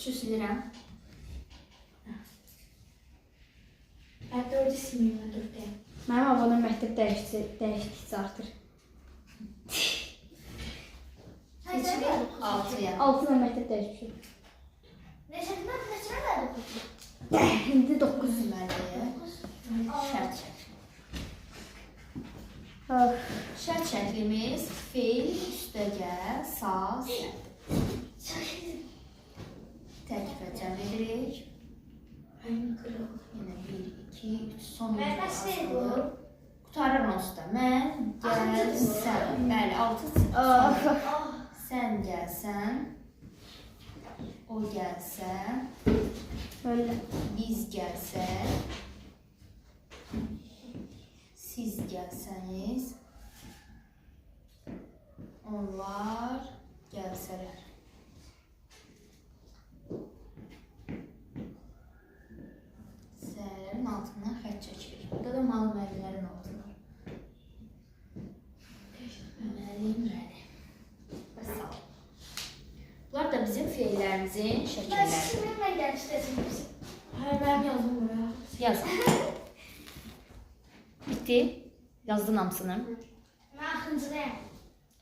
3'ü silirəm. Ben 4'ü silmeyeyim, ben 4'teyim. Mənim abonam məktəb dəyişdikcə artır. Seçili 6'ya. 6 ilə məktəb dəyişmişəm. Neçə verdi? İndi 9. Deməli, şərt çək. Şərt şəklimiz fil, üstəgə, sağ, sərt. Tərkibə cəm edirik. Yine 1, 2, 3, son bir asılı. Qutarır onsuz da. Mən, gəl, sən. Bəli, 6. Sən gəlsən. O gəlsə. Öyle. Biz gəlsək. Siz gəlsəniz. Onlar gəlsələr. Zərlərin altından xət çəkirik. Burada da mal müəllimlərin altından. Müəllim. Və sağ ol. Bunlar da bizim feillərimizin şəkilləri. Ben gelmiştim. Hayır, ben yazdım buraya. Yaz. Bitti. Yazdın hamısını. Ben akıncıdayım.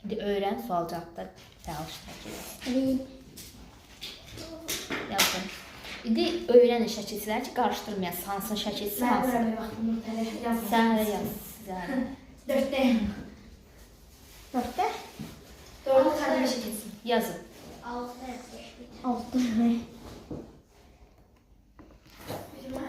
Şimdi öğren sual cevapta çalıştır. Yazdım. İndi öyrənin şəkilçilər ki, qarışdırmayasın. Hansının şəkilçisi hansını. Ben baktım bu telefon. Sən də yaz. Sizə. 4'teyim. 4'te? 4'ü kardeşi kesin. Yazın.